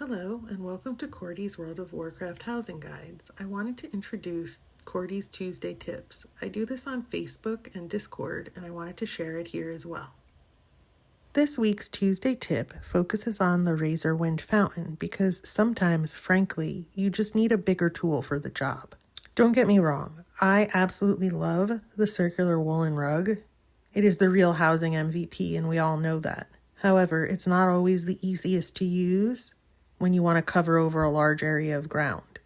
Hello and welcome to Kordy's World of Warcraft Housing Guides. I wanted to introduce Kordy's Tuesday Tips. I do this on Facebook and Discord and I wanted to share it here as well. This week's Tuesday tip focuses on the Razorwind Fountain because sometimes, frankly, you just need a bigger tool for the job. Don't get me wrong, I absolutely love the circular woolen rug. It is the real housing MVP and we all know that. However, it's not always the easiest to use when you want to cover over a large area of ground.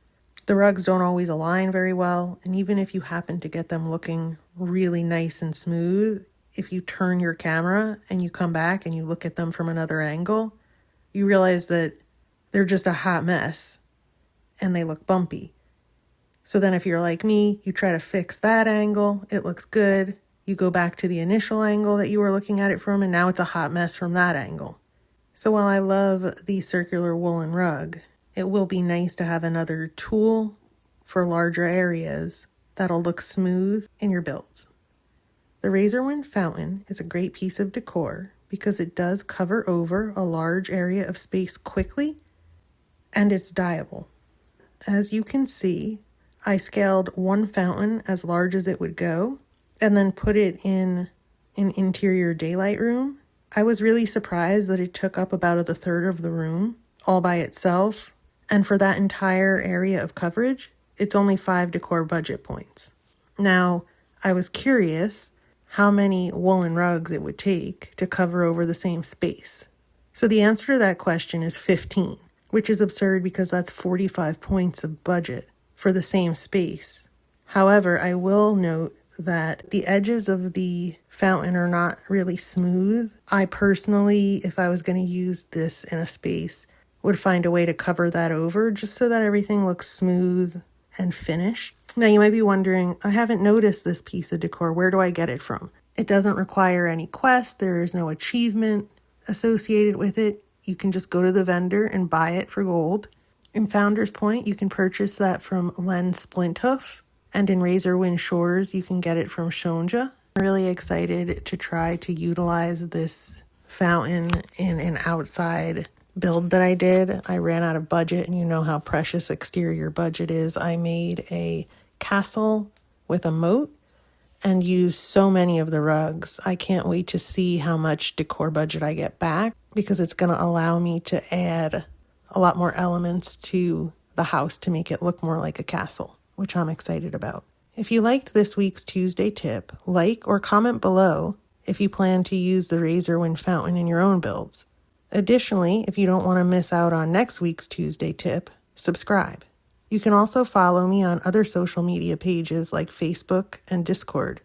The rugs don't always align very well, and even if you happen to get them looking really nice and smooth, if you turn your camera and you come back and you look at them from another angle, you realize that they're just a hot mess and they look bumpy. So then if you're like me, you try to fix that angle, it looks good, you go back to the initial angle that you were looking at it from, and now it's a hot mess from that angle. So while I love the circular woolen rug, it will be nice to have another tool for larger areas that'll look smooth in your builds. The Razorwind Fountain is a great piece of decor because it does cover over a large area of space quickly, and it's dyeable. As you can see, I scaled one fountain as large as it would go and then put it in an interior daylight room. I was really surprised that it took up about a third of the room all by itself. And for that entire area of coverage, it's only 5 decor budget points. Now, I was curious how many woolen rugs it would take to cover over the same space. So the answer to that question is 15, which is absurd because that's 45 points of budget for the same space. However, I will note that the edges of the fountain are not really smooth. I personally, if I was going to use this in a space, would find a way to cover that over just so that everything looks smooth and finished. Now you might be wondering, I haven't noticed this piece of decor. Where do I get it from? It doesn't require any quest. There is no achievement associated with it. You can just go to the vendor and buy it for gold. In Founder's Point, you can purchase that from Len Splinthoof. And in Razorwind Shores, you can get it from Shonja. I'm really excited to try to utilize this fountain in an outside build that I did. I ran out of budget, and you know how precious exterior budget is. I made a castle with a moat and used so many of the rugs. I can't wait to see how much decor budget I get back because it's going to allow me to add a lot more elements to the house to make it look more like a castle, which I'm excited about. If you liked this week's Tuesday tip, like or comment below if you plan to use the Razorwind Fountain in your own builds. Additionally, if you don't want to miss out on next week's Tuesday tip, subscribe. You can also follow me on other social media pages like Facebook and Discord.